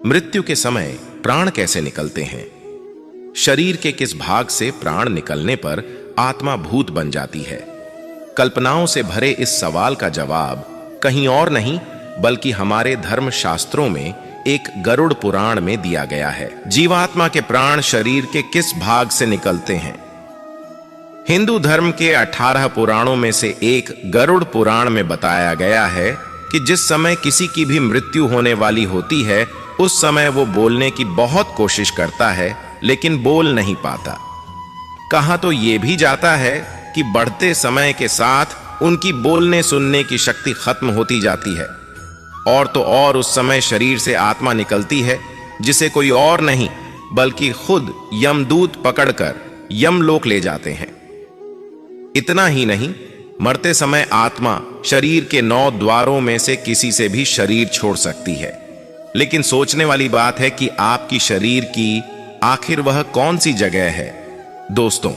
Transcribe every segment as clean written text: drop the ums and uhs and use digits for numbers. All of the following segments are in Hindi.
मृत्यु के समय प्राण कैसे निकलते हैं? शरीर के किस भाग से प्राण निकलने पर आत्मा भूत बन जाती है? कल्पनाओं से भरे इस सवाल का जवाब कहीं और नहीं बल्कि हमारे धर्म शास्त्रों में एक गरुड़ पुराण में दिया गया है। जीवात्मा के प्राण शरीर के किस भाग से निकलते हैं? हिंदू धर्म के 18 पुराणों में से एक गरुड़ पुराण में बताया गया है कि जिस समय किसी की भी मृत्यु होने वाली होती है उस समय वो बोलने की बहुत कोशिश करता है लेकिन बोल नहीं पाता। कहा तो ये भी जाता है कि बढ़ते समय के साथ उनकी बोलने सुनने की शक्ति खत्म होती जाती है और तो और उस समय शरीर से आत्मा निकलती है जिसे कोई और नहीं बल्कि खुद यमदूत पकड़कर यमलोक ले जाते हैं। इतना ही नहीं, मरते समय आत्मा शरीर के 9 द्वारों में से किसी से भी शरीर छोड़ सकती है। लेकिन सोचने वाली बात है कि आपकी शरीर की आखिर वह कौन सी जगह है? दोस्तों,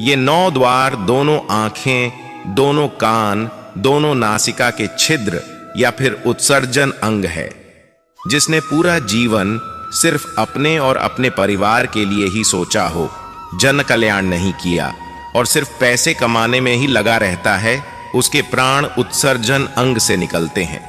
ये 9 द्वार दोनों आंखें, दोनों कान, दोनों नासिका के छिद्र या फिर उत्सर्जन अंग है। जिसने पूरा जीवन सिर्फ अपने और अपने परिवार के लिए ही सोचा हो, जन कल्याण नहीं किया और सिर्फ पैसे कमाने में ही लगा रहता है, उसके प्राण उत्सर्जन अंग से निकलते हैं।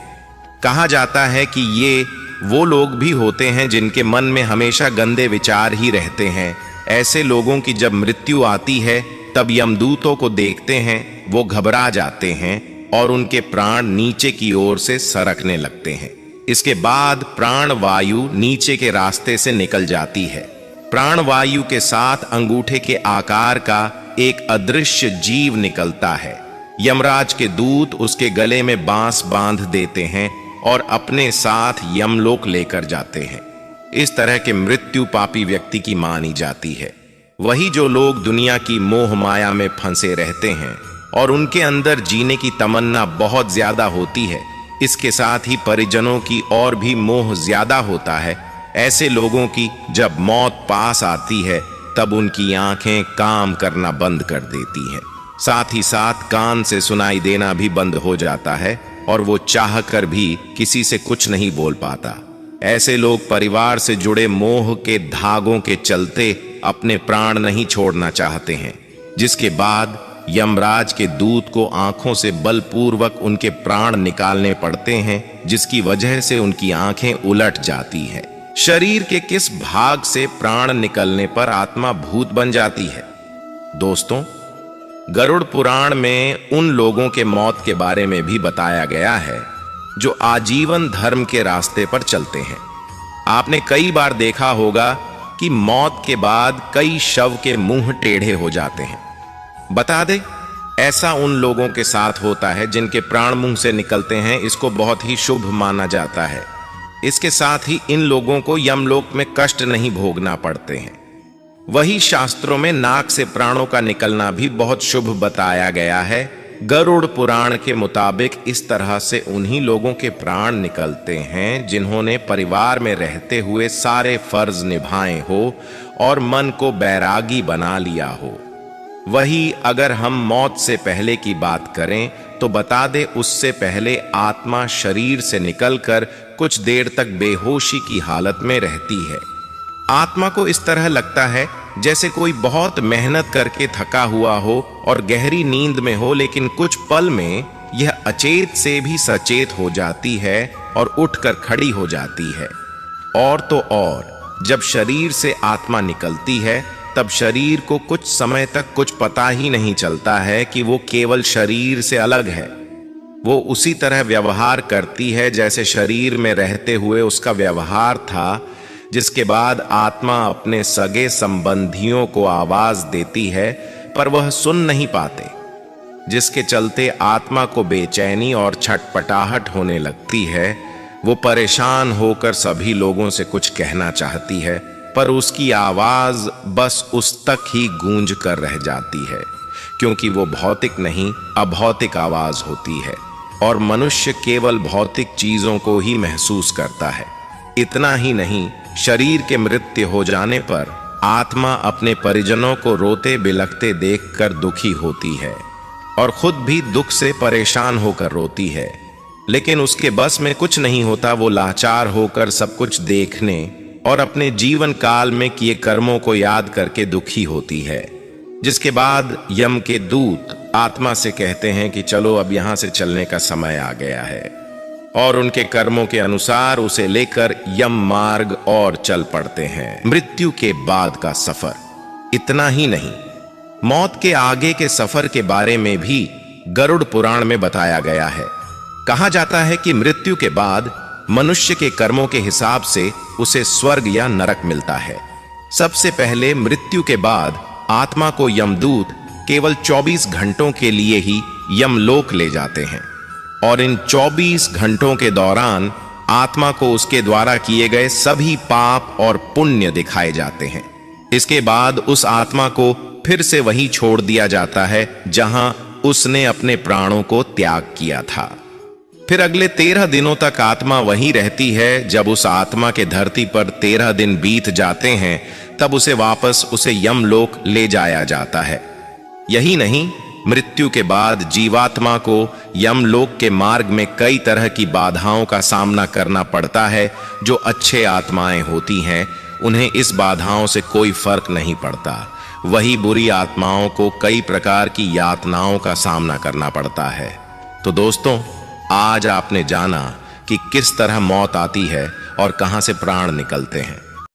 कहा जाता है कि ये वो लोग भी होते हैं जिनके मन में हमेशा गंदे विचार ही रहते हैं। ऐसे लोगों की जब मृत्यु आती है तब यमदूतों को देखते हैं, वो घबरा जाते हैं और उनके प्राण नीचे की ओर से सरकने लगते हैं। इसके बाद प्राण वायु नीचे के रास्ते से निकल जाती है। प्राण वायु के साथ अंगूठे के आकार का एक अदृश्य जीव निकलता है। यमराज के दूत उसके गले में बांस बांध देते हैं और अपने साथ यमलोक लेकर जाते हैं। इस तरह के मृत्यु पापी व्यक्ति की मानी जाती है। वही जो लोग दुनिया की मोह माया में फंसे रहते हैं और उनके अंदर जीने की तमन्ना बहुत ज्यादा होती है, इसके साथ ही परिजनों की और भी मोह ज्यादा होता है। ऐसे लोगों की जब मौत पास आती है तब उनकी आंखें काम करना बंद कर देती हैं। साथ ही साथ कान से सुनाई देना भी बंद हो जाता है और वो चाहकर भी किसी से कुछ नहीं बोल पाता। ऐसे लोग परिवार से जुड़े मोह के धागों के चलते अपने प्राण नहीं छोड़ना चाहते हैं, जिसके बाद यमराज के दूत को आंखों से बलपूर्वक उनके प्राण निकालने पड़ते हैं, जिसकी वजह से उनकी आंखें उलट जाती हैं। शरीर के किस भाग से प्राण निकलने पर आत्मा भूत बन जाती है? दोस्तों, गरुड़ पुराण में उन लोगों के मौत के बारे में भी बताया गया है जो आजीवन धर्म के रास्ते पर चलते हैं। आपने कई बार देखा होगा कि मौत के बाद कई शव के मुंह टेढ़े हो जाते हैं। बता दे, ऐसा उन लोगों के साथ होता है जिनके प्राण मुंह से निकलते हैं। इसको बहुत ही शुभ माना जाता है। इसके साथ ही इन लोगों को यमलोक में कष्ट नहीं भोगना पड़ते हैं। वही शास्त्रों में नाक से प्राणों का निकलना भी बहुत शुभ बताया गया है। गरुड़ पुराण के मुताबिक इस तरह से उन्हीं लोगों के प्राण निकलते हैं जिन्होंने परिवार में रहते हुए सारे फर्ज निभाए हो और मन को बैरागी बना लिया हो। वही अगर हम मौत से पहले की बात करें तो बता दे, उससे पहले आत्मा शरीर से निकलकर कुछ देर तक बेहोशी की हालत में रहती है। आत्मा को इस तरह लगता है जैसे कोई बहुत मेहनत करके थका हुआ हो और गहरी नींद में हो, लेकिन कुछ पल में यह अचेत से भी सचेत हो जाती है और उठकर खड़ी हो जाती है। और तो और जब शरीर से आत्मा निकलती है तब शरीर को कुछ समय तक कुछ पता ही नहीं चलता है कि वो केवल शरीर से अलग है। वो उसी तरह व्यवहार करती है जैसे शरीर में रहते हुए उसका व्यवहार था, जिसके बाद आत्मा अपने सगे संबंधियों को आवाज देती है पर वह सुन नहीं पाते, जिसके चलते आत्मा को बेचैनी और छटपटाहट होने लगती है। वो परेशान होकर सभी लोगों से कुछ कहना चाहती है पर उसकी आवाज बस उस तक ही गूंज कर रह जाती है, क्योंकि वो भौतिक नहीं अभौतिक आवाज होती है और मनुष्य केवल भौतिक चीजों को ही महसूस करता है। इतना ही नहीं, शरीर के मृत्यु हो जाने पर आत्मा अपने परिजनों को रोते बिलखते देखकर दुखी होती है और खुद भी दुख से परेशान होकर रोती है। लेकिन उसके बस में कुछ नहीं होता। वो लाचार होकर सब कुछ देखने और अपने जीवन काल में किए कर्मों को याद करके दुखी होती है। जिसके बाद यम के दूत आत्मा से कहते हैं कि चलो अब यहां से चलने का समय आ गया है, और उनके कर्मों के अनुसार उसे लेकर यम मार्ग और चल पड़ते हैं। मृत्यु के बाद का सफर। इतना ही नहीं, मौत के आगे के सफर के बारे में भी गरुड़ पुराण में बताया गया है। कहा जाता है कि मृत्यु के बाद मनुष्य के कर्मों के हिसाब से उसे स्वर्ग या नरक मिलता है। सबसे पहले मृत्यु के बाद आत्मा को यमदूत केवल 24 घंटों के लिए ही यमलोक ले जाते हैं, और इन 24 घंटों के दौरान आत्मा को उसके द्वारा किए गए सभी पाप और पुण्य दिखाए जाते हैं। इसके बाद उस आत्मा को फिर से वहीं छोड़ दिया जाता है जहां उसने अपने प्राणों को त्याग किया था। फिर अगले 13 दिनों तक आत्मा वहीं रहती है। जब उस आत्मा के धरती पर 13 दिन बीत जाते हैं, तब उसे वापस उसे यमलोक ले जाया जाता है। यही नहीं, मृत्यु के बाद जीवात्मा को यमलोक के मार्ग में कई तरह की बाधाओं का सामना करना पड़ता है। जो अच्छे आत्माएं होती हैं, उन्हें इस बाधाओं से कोई फर्क नहीं पड़ता। वही बुरी आत्माओं को कई प्रकार की यातनाओं का सामना करना पड़ता है। तो दोस्तों, आज आपने जाना कि किस तरह मौत आती है और कहां से प्राण निकलते हैं।